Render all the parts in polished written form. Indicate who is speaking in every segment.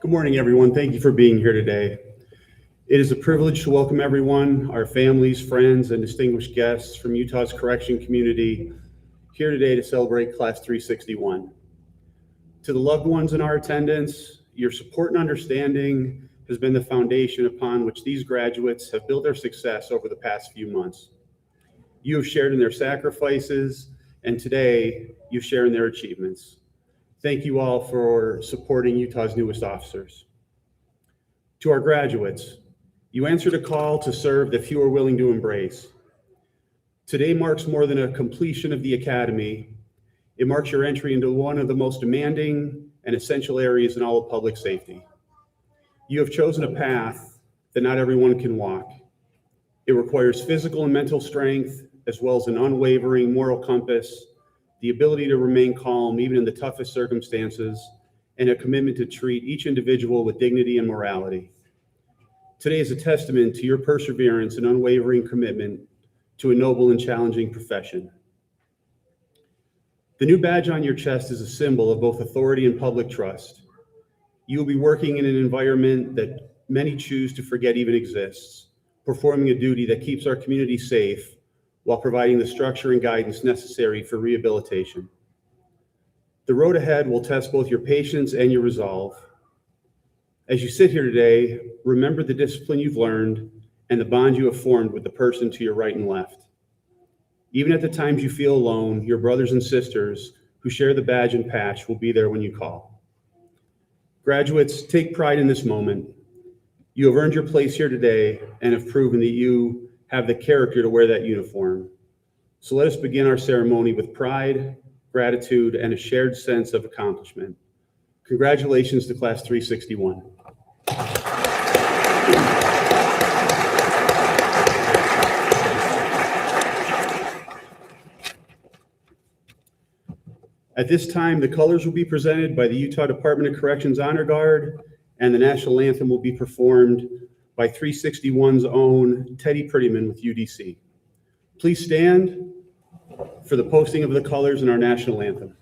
Speaker 1: Good morning, everyone. Thank you for being here today. It is a privilege to welcome everyone, our families, friends, and distinguished guests from Utah's correction community here today to celebrate Class 361. To the loved ones in our attendance, your support and understanding has been the foundation upon which these graduates have built their success over the past few months. You have shared in their sacrifices, and today you share in their achievements. Thank you all for supporting Utah's newest officers. To our graduates, you answered a call to serve that few are willing to embrace. Today marks more than a completion of the academy. It marks your entry into one of the most demanding and essential areas in all of public safety. You have chosen a path that not everyone can walk. It requires physical and mental strength, as well as an unwavering moral compass, the ability to remain calm even in the toughest circumstances, and a commitment to treat each individual with dignity and morality. Today is a testament to your perseverance and unwavering commitment to a noble and challenging profession. The new badge on your chest is a symbol of both authority and public trust. You will be working in an environment that many choose to forget even exists, performing a duty that keeps our community safe while providing the structure and guidance necessary for rehabilitation. The road ahead will test both your patience and your resolve. As you sit here today, remember the discipline you've learned and the bond you have formed with the person to your right and left. Even at the times you feel alone, your brothers and sisters who share the badge and patch will be there when you call. Graduates, take pride in this moment. You have earned your place here today and have proven that you have the character to wear that uniform. So let us begin our ceremony with pride, gratitude, and a shared sense of accomplishment. Congratulations to Class 361. At this time, the colors will be presented by the Utah Department of Corrections Honor Guard, and the national anthem will be performed by 361's own Teddy Prettyman with UDC. Please stand for the posting of the colors in our national anthem.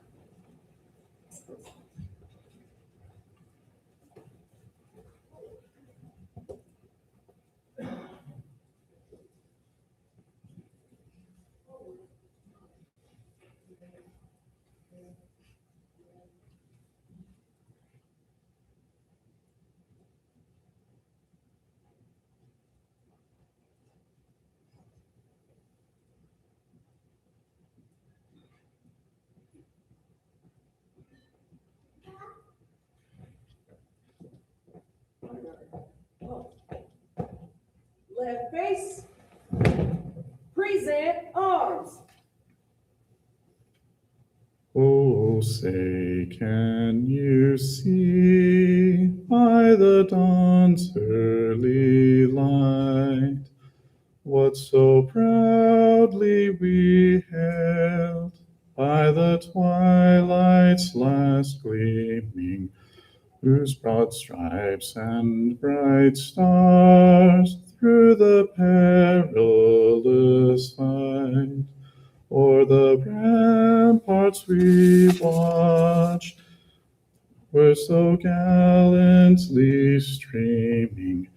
Speaker 2: Left face. Present arms.
Speaker 3: Oh, say, can you see by the dawn's early light what so proudly we hailed by the twilight's last gleaming, whose broad stripes and bright stars through the perilous fight o'er the ramparts we watched were so gallantly streaming,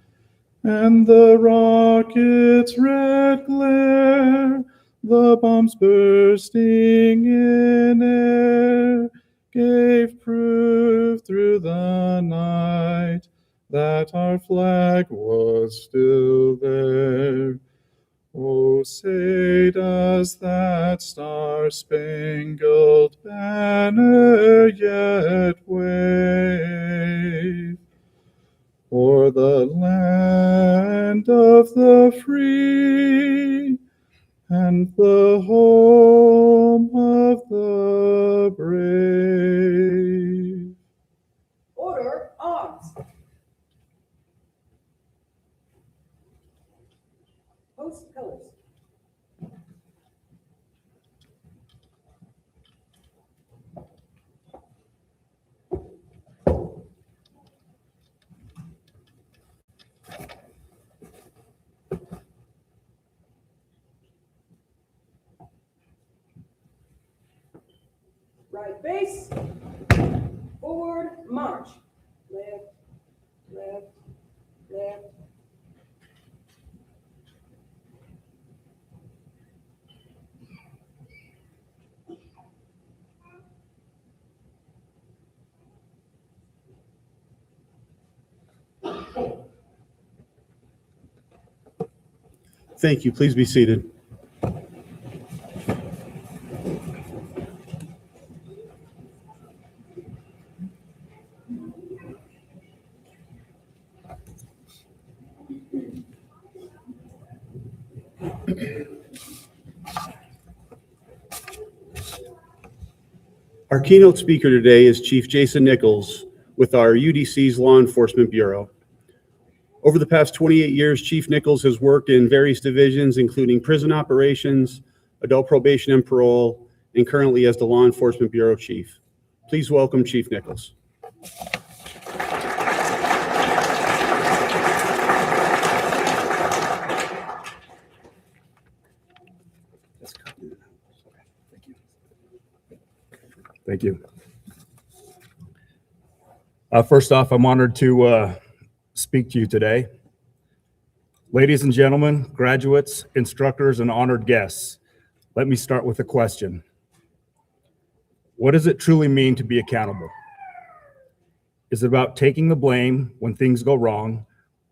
Speaker 3: and the rocket's red glare, the bombs bursting in air, gave proof through the night that our flag was still there. Oh, say does that star-spangled banner yet wave o'er the land of the free and the home of the brave?
Speaker 2: Order, arms. Post colors. Right face. Forward march. Left, left, left.
Speaker 1: Thank you. Please be seated. Our keynote speaker today is Chief Jason Nicholes with our UDC's Law Enforcement Bureau. Over the past 28 years, Chief Nicholes has worked in various divisions, including prison operations, adult probation and parole, and currently as the Law Enforcement Bureau Chief. Please welcome Chief Nicholes.
Speaker 4: Thank you. First off, I'm honored to speak to you today. Ladies and gentlemen, graduates, instructors, and honored guests, let me start with a question. What does it truly mean to be accountable? Is it about taking the blame when things go wrong,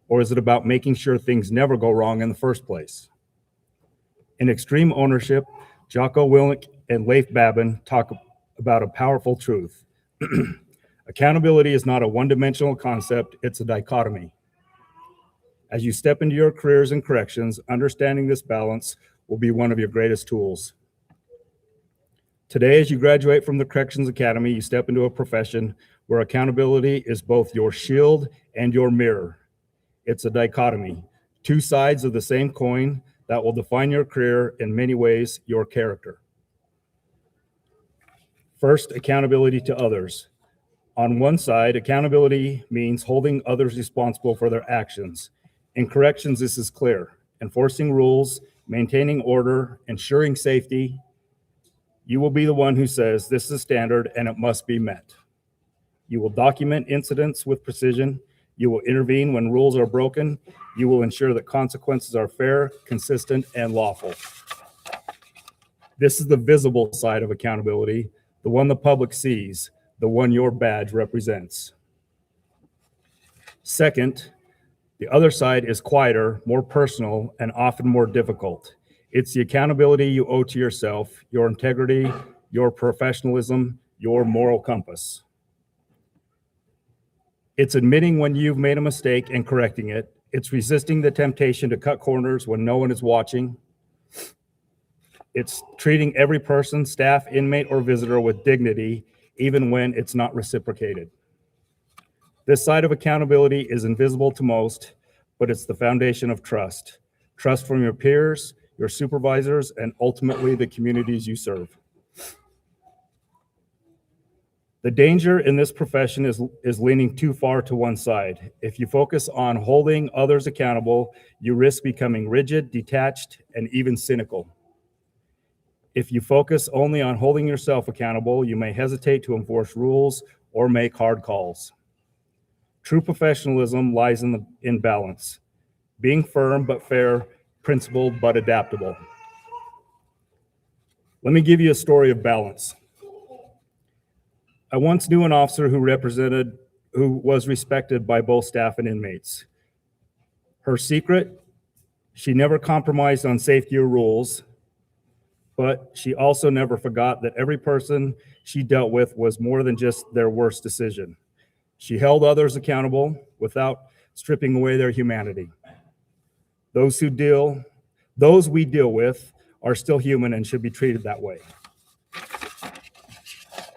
Speaker 4: or is it about making sure things never go wrong in the first place? In Extreme Ownership, Jocko Willink and Leif Babin talk about a powerful truth. Accountability is not a one-dimensional concept, it's a dichotomy. As you step into your careers and corrections, understanding this balance will be one of your greatest tools. Today, as you graduate from the Corrections Academy, you step into a profession where accountability is both your shield and your mirror. It's a dichotomy, two sides of the same coin that will define your career, in many ways, your character. First, accountability to others. On one side, accountability means holding others responsible for their actions. In corrections, this is clear. Enforcing rules, maintaining order, ensuring safety. You will be the one who says this is a standard and it must be met. You will document incidents with precision. You will intervene when rules are broken. You will ensure that consequences are fair, consistent, and lawful. This is the visible side of accountability, the one the public sees, the one your badge represents. Second, the other side is quieter, more personal, and often more difficult. It's the accountability you owe to yourself, your integrity, your professionalism, your moral compass. It's admitting when you've made a mistake and correcting it. It's resisting the temptation to cut corners when no one is watching. It's treating every person, staff, inmate, or visitor with dignity, even when it's not reciprocated. This side of accountability is invisible to most, but it's the foundation of trust. Trust from your peers, your supervisors, and ultimately the communities you serve. The danger in this profession is leaning too far to one side. If you focus on holding others accountable, you risk becoming rigid, detached, and even cynical. If you focus only on holding yourself accountable, you may hesitate to enforce rules or make hard calls. True professionalism lies in balance, being firm but fair, principled but adaptable. Let me give you a story of balance. I once knew an officer who was respected by both staff and inmates. Her secret, she never compromised on safety or rules, but she also never forgot that every person she dealt with was more than just their worst decision. She held others accountable without stripping away their humanity. Those we deal with are still human and should be treated that way.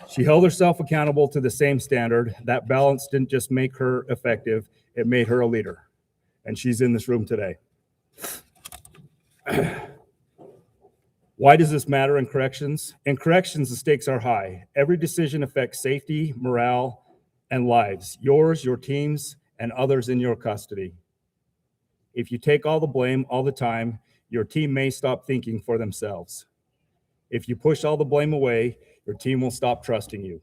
Speaker 4: She held herself accountable to the same standard. That balance didn't just make her effective, it made her a leader. And she's in this room today. Why does this matter in corrections? In corrections, the stakes are high. Every decision affects safety, morale, and lives, yours, your team's, and others in your custody. If you take all the blame all the time, your team may stop thinking for themselves. If you push all the blame away, your team will stop trusting you.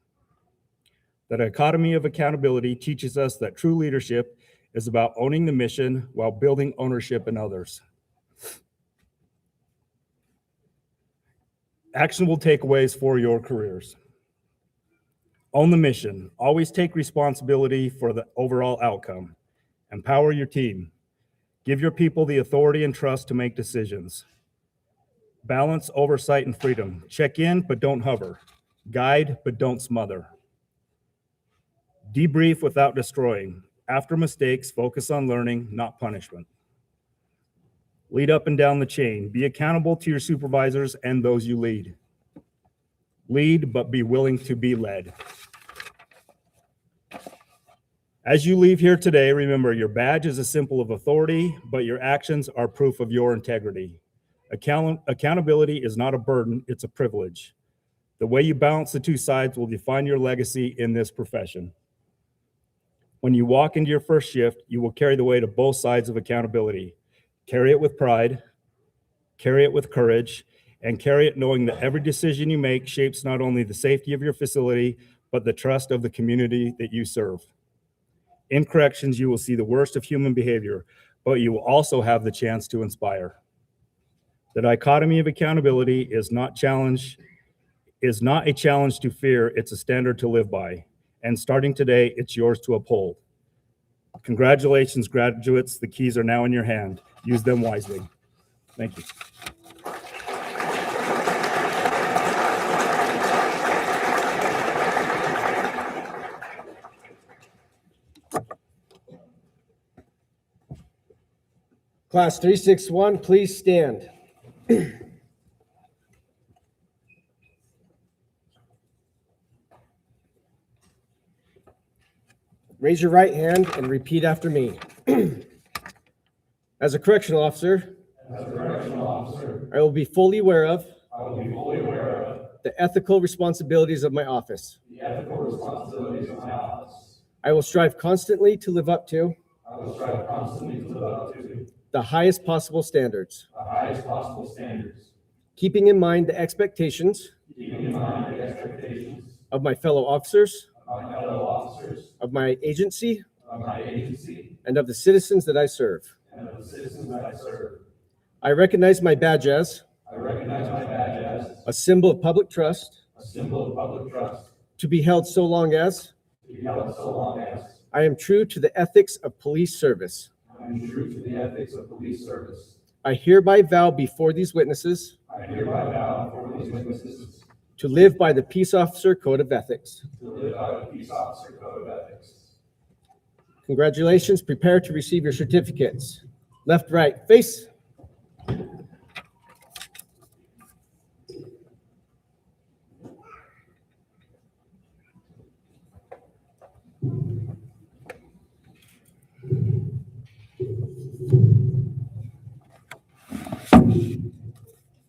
Speaker 4: The dichotomy of accountability teaches us that true leadership is about owning the mission while building ownership in others. Actionable takeaways for your careers. Own the mission. Always take responsibility for the overall outcome. Empower your team. Give your people the authority and trust to make decisions. Balance oversight and freedom. Check in, but don't hover. Guide, but don't smother. Debrief without destroying. After mistakes, focus on learning, not punishment. Lead up and down the chain. Be accountable to your supervisors and those you lead. Lead, but be willing to be led. As you leave here today, remember your badge is a symbol of authority, but your actions are proof of your integrity. Accountability is not a burden, it's a privilege. The way you balance the two sides will define your legacy in this profession. When you walk into your first shift, you will carry the weight of both sides of accountability. Carry it with pride, carry it with courage, and carry it knowing that every decision you make shapes not only the safety of your facility, but the trust of the community that you serve. In corrections, you will see the worst of human behavior, but you will also have the chance to inspire. The dichotomy of accountability is not a challenge to fear, it's a standard to live by. And starting today, it's yours to uphold. Congratulations, graduates. The keys are now in your hand. Use them wisely. Thank you.
Speaker 5: Class 361, please stand. Raise your right hand and repeat after me. As a correctional officer, I will be fully aware of the ethical responsibilities of my office. I will strive constantly to live up to the highest possible standards, keeping in mind the expectations of my fellow officers, of my agency, and of the citizens that I serve. I recognize my badge as a symbol of public trust, to be held so long as I am true to the ethics of police service. I hereby vow before these witnesses to live by the Peace Officer Code of Ethics. Congratulations. Prepare to receive your certificates. Left, right, face.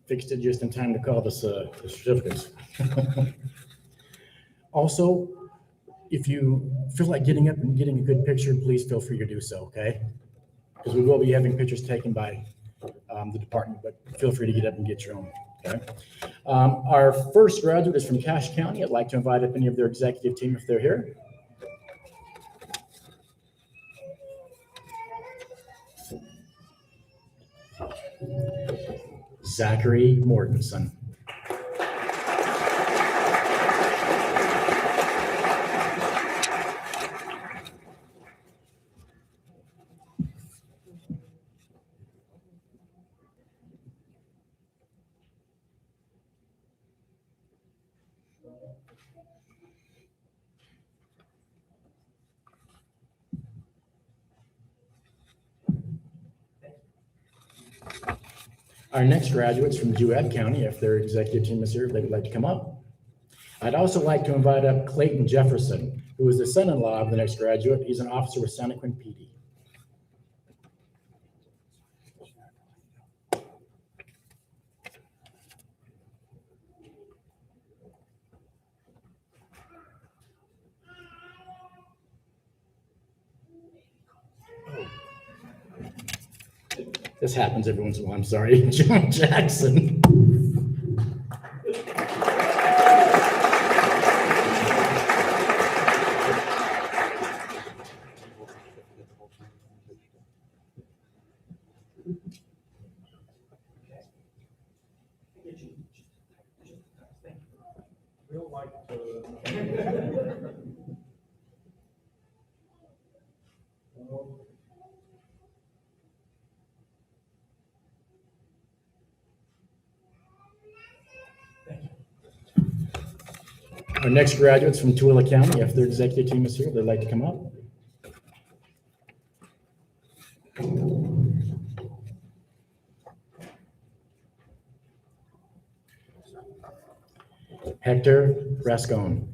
Speaker 4: Fixed it just in time to call this the certificates. Also, if you feel like getting up and getting a good picture, please feel free to do so, okay? Because we will be having pictures taken by the department, but feel free to get up and get your own, okay? Our first graduate is from Cache County. I'd like to invite up any of their executive team if they're here. Zachary Mortensen. Our next graduates from Duet County, if their executive team is here, if they would like to come up. I'd also like to invite up Clayton Jefferson, who is the son-in-law of the next graduate. He's an officer with Santaquin PD. This happens every once in a while, I'm sorry. John Jackson. Our next graduates from Tooele County, if their executive team is here, they'd like to come up. Hector Rascon.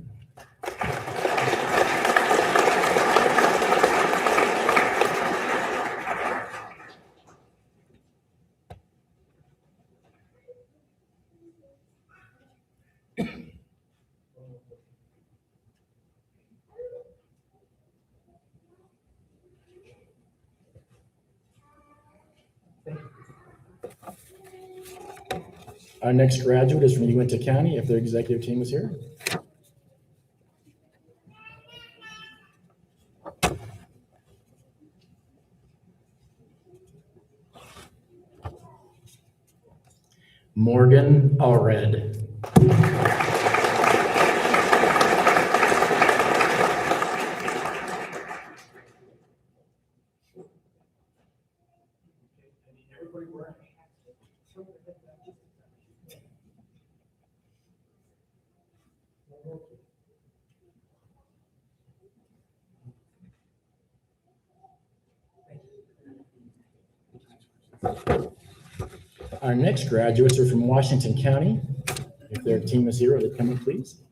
Speaker 4: Our next graduate is from Uinta County, if their executive team is here. Morgan Allred. Our next graduates are from Washington County. If their team is here, would they come up, please?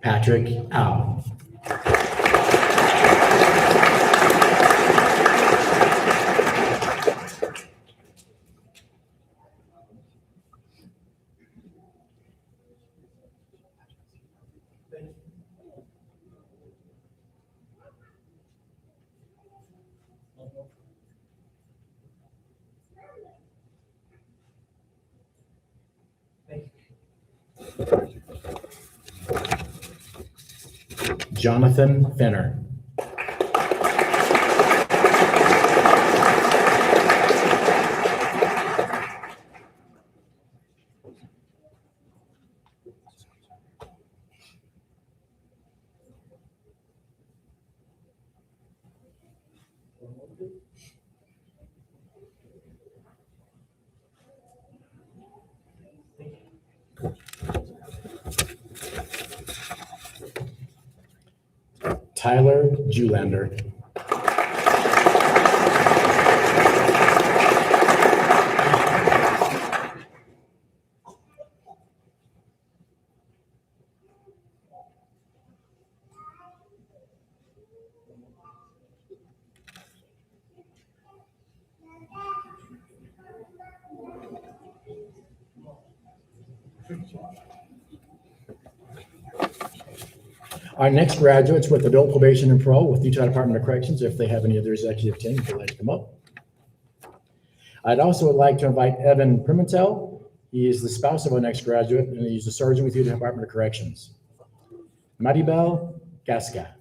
Speaker 4: Patrick Au. Jonathan Fenner.
Speaker 6: Tyler Julander. Our next graduates with adult probation and parole with Utah Department of Corrections, if they have any other executive team, if they'd like to come up. I'd also like to invite Evan Primentel. He is the spouse of our next graduate, and he's a sergeant with Utah Department of Corrections. Maribel Gasca.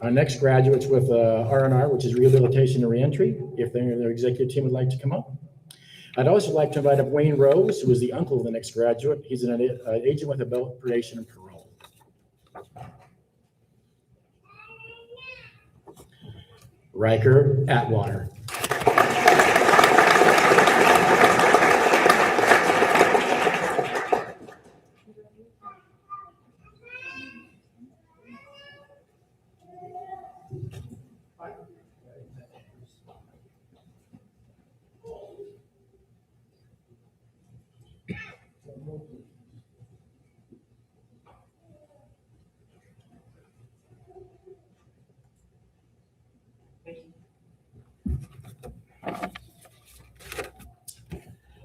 Speaker 6: Our next graduates with R&R, which is Rehabilitation and Reentry, if their executive team would like to come up. I'd also like to invite up Wayne Rose, who is the uncle of the next graduate. He's an agent with adult probation and parole. Riker Atwater.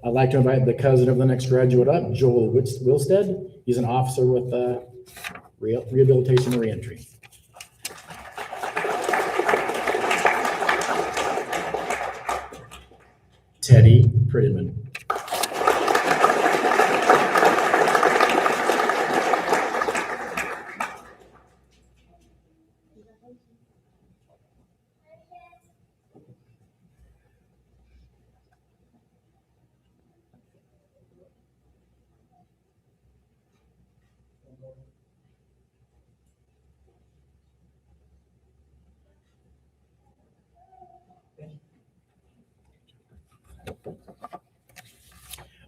Speaker 6: I'd like to invite the cousin of the next graduate up, Joel Wilstead. He's an officer with Rehabilitation and Reentry. Teddy Prettyman.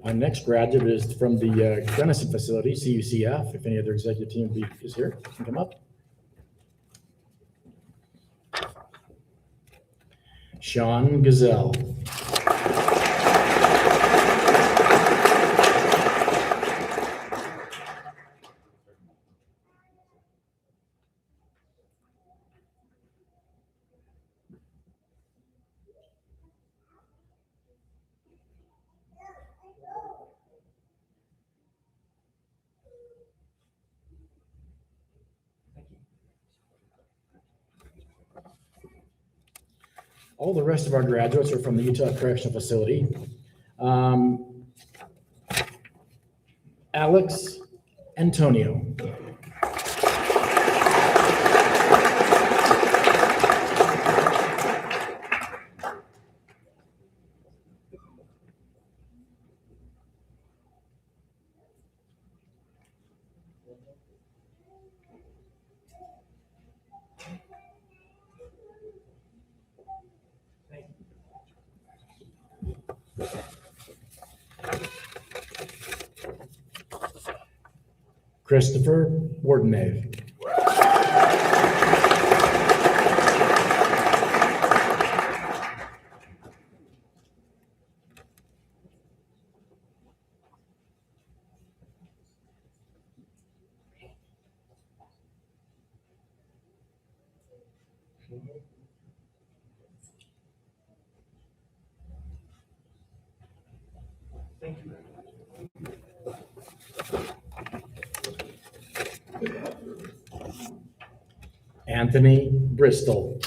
Speaker 6: Our next graduate is from the Gunnison facility, CUCF. If any other executive team is here, can come up. Sean Gazelle. All the rest of our graduates are from the Utah Correctional Facility. Alex Antonio. Christopher Wardenave. Anthony Bristol.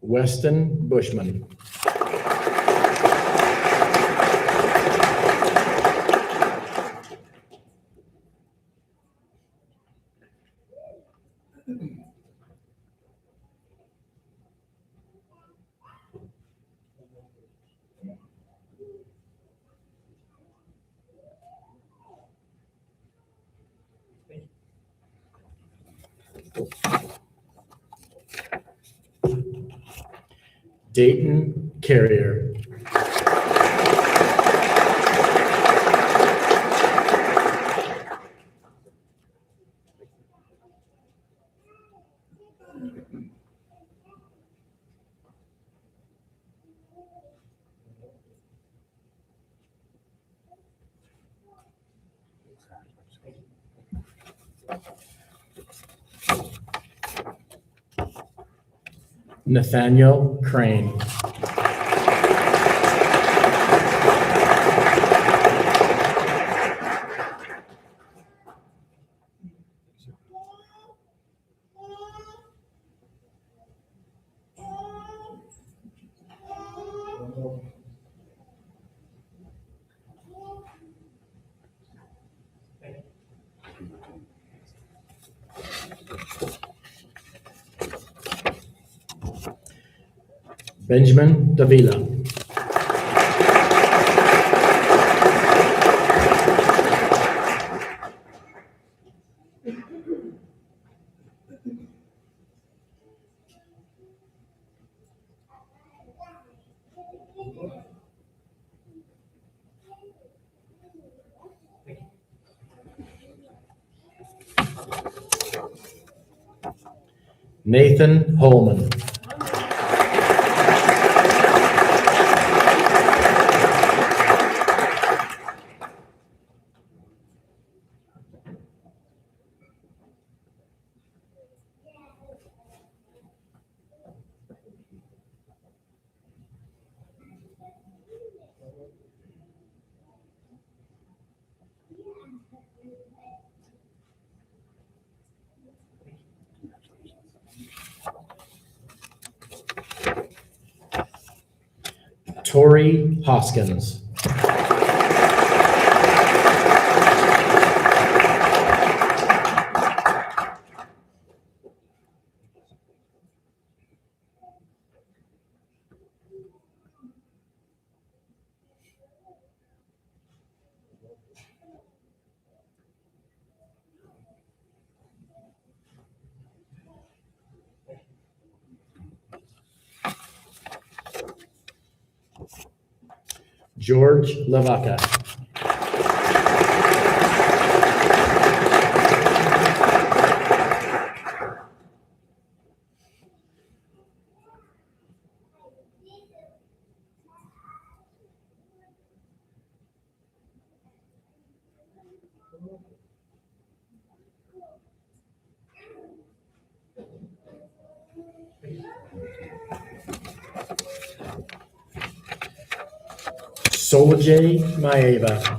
Speaker 6: Weston Bushman. Dayton Carrier. Nathaniel Crane. Benjamin Davila. Nathan Holman. Tori Hoskins. George Lavaca. Solajay Maeva.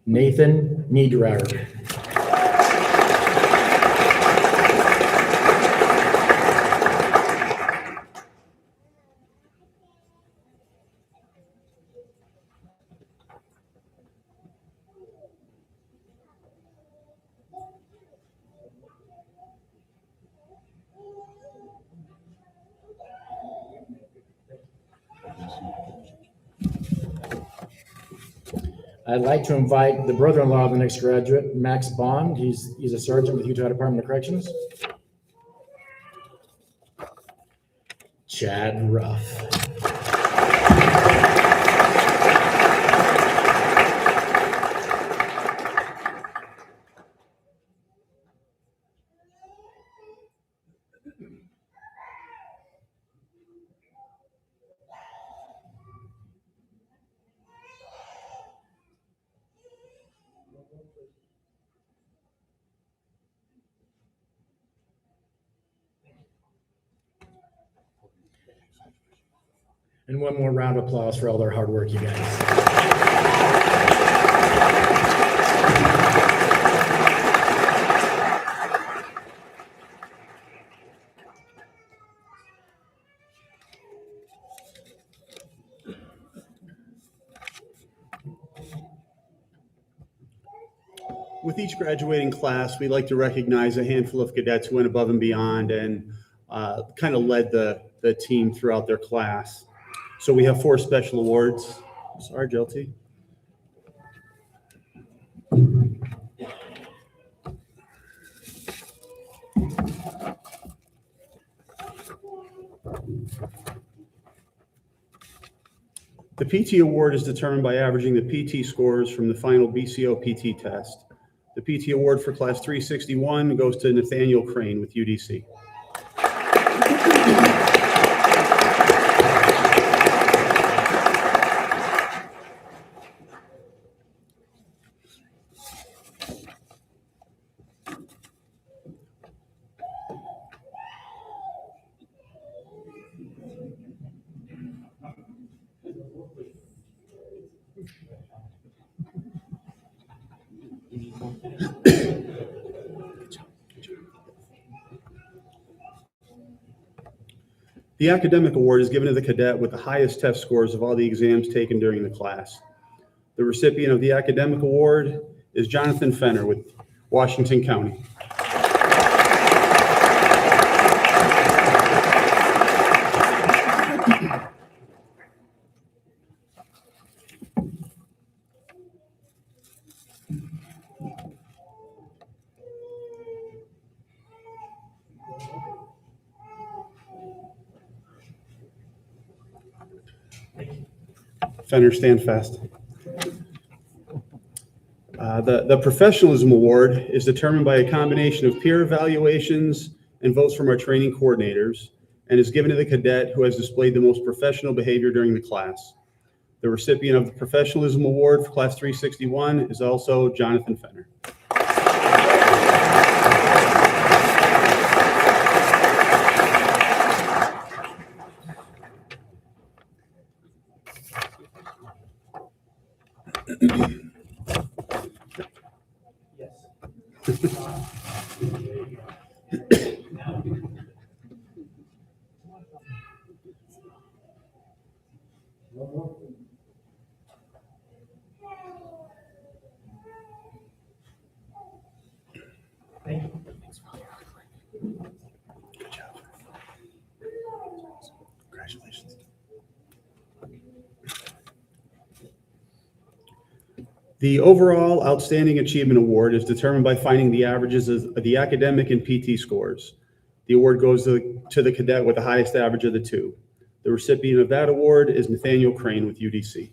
Speaker 6: Nathan Niederauer. I'd like to invite the brother-in-law of the next graduate, Max Bond. He's a sergeant with Utah Department of Corrections. Chad Ruff. And one more round of applause for all their hard work, you guys.
Speaker 1: With each graduating class, we like to recognize a handful of cadets who went above and beyond and kind of led the team throughout their class. So we have 4 special awards. Sorry, Jelty. The PT award is determined by averaging the PT scores from the final BCO PT test. The PT award for class 361 goes to Nathaniel Crane with UDC. The academic award is given to the cadet with the highest test scores of all the exams taken during the class. The recipient of the academic award is Jonathan Fenner with Washington County. Fenner, stand fast. The Professionalism Award is determined by a combination of peer evaluations and votes from our training coordinators and is given to the cadet who has displayed the most professional behavior during the class. The recipient of the Professionalism Award for Class 361 is also Jonathan Fenner. Good job. Congratulations. The overall Outstanding Achievement Award is determined by finding the averages of the academic and PT scores. The award goes to the cadet with the highest average of the two. The recipient of that award is Nathaniel Crane with UDC.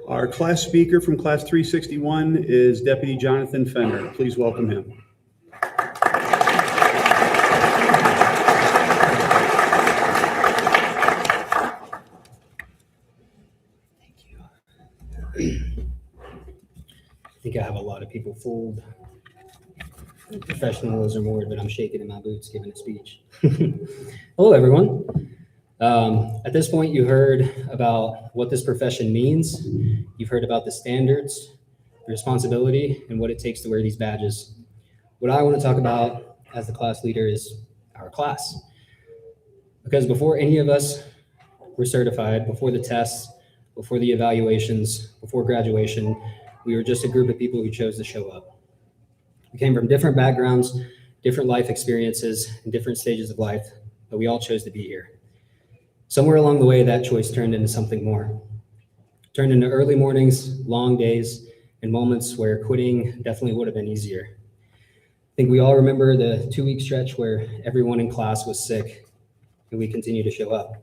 Speaker 1: Our class speaker from Class 361 is Deputy Jonathan Fenner. Please welcome him.
Speaker 7: I think I have a lot of people fooled. Professionalism award, but I'm shaking in my boots giving a speech. Hello, everyone. At this point, you heard about what this profession means. You've heard about the standards, the responsibility, and what it takes to wear these badges. What I want to talk about as the class leader is our class. Because before any of us were certified, before the tests, before the evaluations, before graduation, we were just a group of people who chose to show up. We came from different backgrounds, different life experiences, and different stages of life, but we all chose to be here. Somewhere along the way, that choice turned into something more. Turned into early mornings, long days, and moments where quitting definitely would have been easier. I think we all remember the 2-week stretch where everyone in class was sick and we continued to show up.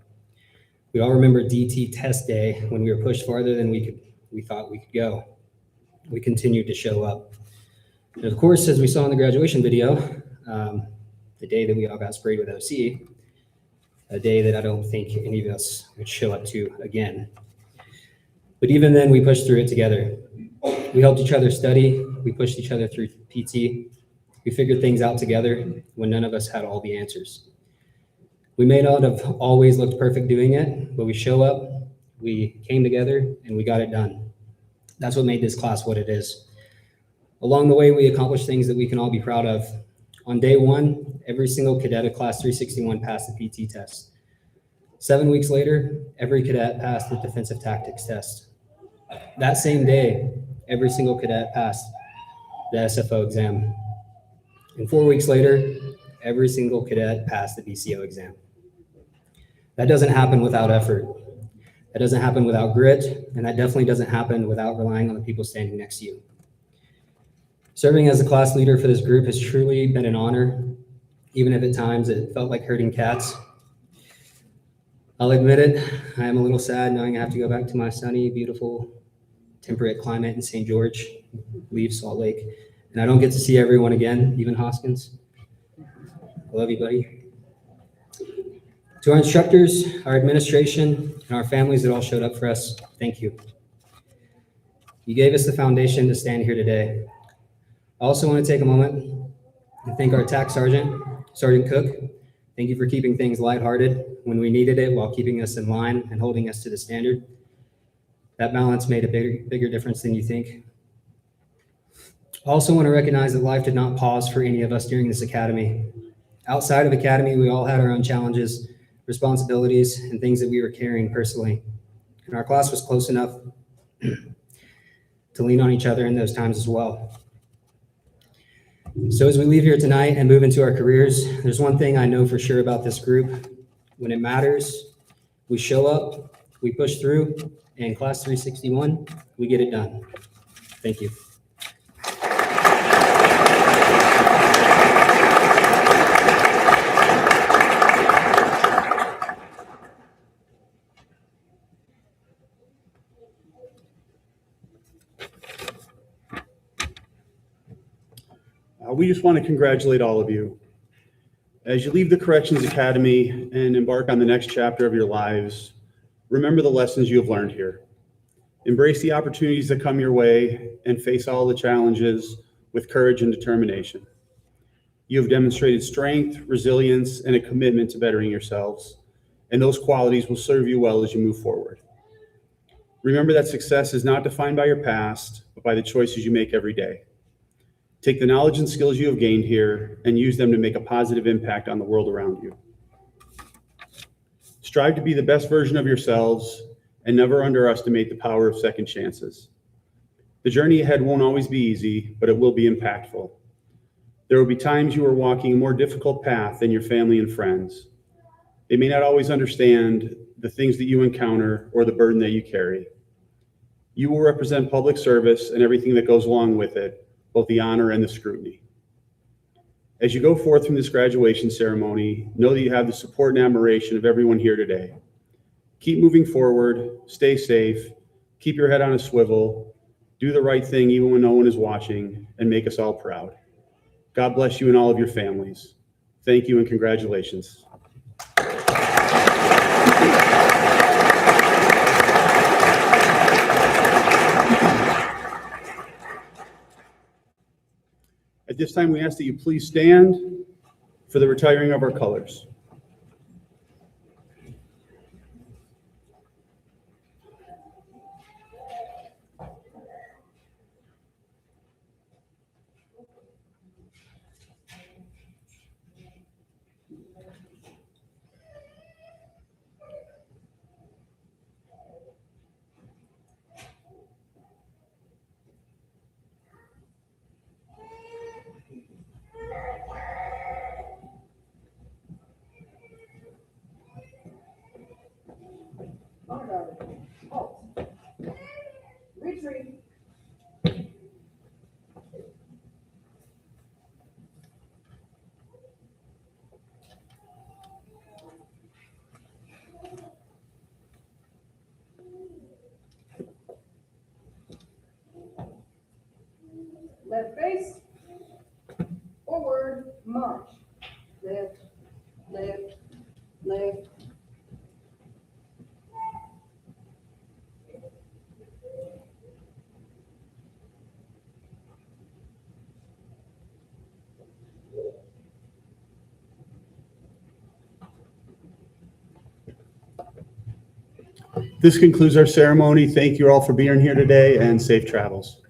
Speaker 7: We all remember DT test day when we were pushed farther than we thought we could go. We continued to show up. And of course, as we saw in the graduation video, the day that we all got sprayed with OC, a day that I don't think any of us would show up to again. But even then, we pushed through it together. We helped each other study. We pushed each other through PT. We figured things out together when none of us had all the answers. We may not have always looked perfect doing it, but we show up, we came together, and we got it done. That's what made this class what it is. Along the way, we accomplished things that we can all be proud of. On day one, every single cadet of Class 361 passed the PT test. 7 weeks later, every cadet passed the defensive tactics test. That same day, every single cadet passed the SFO exam. And 4 weeks later, every single cadet passed the BCO exam. That doesn't happen without effort. That doesn't happen without grit, and that definitely doesn't happen without relying on the people standing next to you. Serving as a class leader for this group has truly been an honor, even if at times it felt like herding cats. I'll admit it, I am a little sad knowing I have to go back to my sunny, beautiful, temperate climate in St. George, leave Salt Lake, and I don't get to see everyone again, even Hoskins. I love you, buddy. To our instructors, our administration, and our families that all showed up for us, thank you. You gave us the foundation to stand here today. I also want to take a moment and thank our TAC Sergeant, Sergeant Cook. Thank you for keeping things lighthearted when we needed it while keeping us in line and holding us to the standard. That balance made a bigger difference than you think. I also want to recognize that life did not pause for any of us during this academy. Outside of academy, we all had our own challenges, responsibilities, and things that we were carrying personally. And our class was close enough to lean on each other in those times as well. So as we leave here tonight and move into our careers, there's one thing I know for sure about this group. When it matters, we show up, we push through, and Class 361, we get it done. Thank you.
Speaker 1: We just want to congratulate all of you. As you leave the Corrections Academy and embark on the next chapter of your lives, remember the lessons you have learned here. Embrace the opportunities that come your way and face all the challenges with courage and determination. You have demonstrated strength, resilience, and a commitment to bettering yourselves, and those qualities will serve you well as you move forward. Remember that success is not defined by your past, but by the choices you make every day. Take the knowledge and skills you have gained here and use them to make a positive impact on the world around you. Strive to be the best version of yourselves and never underestimate the power of second chances. The journey ahead won't always be easy, but it will be impactful. There will be times you are walking a more difficult path than your family and friends. They may not always understand the things that you encounter or the burden that you carry. You will represent public service and everything that goes along with it, both the honor and the scrutiny. As you go forth from this graduation ceremony, know that you have the support and admiration of everyone here today. Keep moving forward, stay safe, keep your head on a swivel, do the right thing even when no one is watching, and make us all proud. God bless you and all of your families. Thank you and congratulations. At this time, we ask that you please stand for the retiring of our colors.
Speaker 2: sorry. Halt. Retreat. Left face. Forward march. Left, left, left.
Speaker 1: This concludes our ceremony. Thank you all for being here today and safe travels.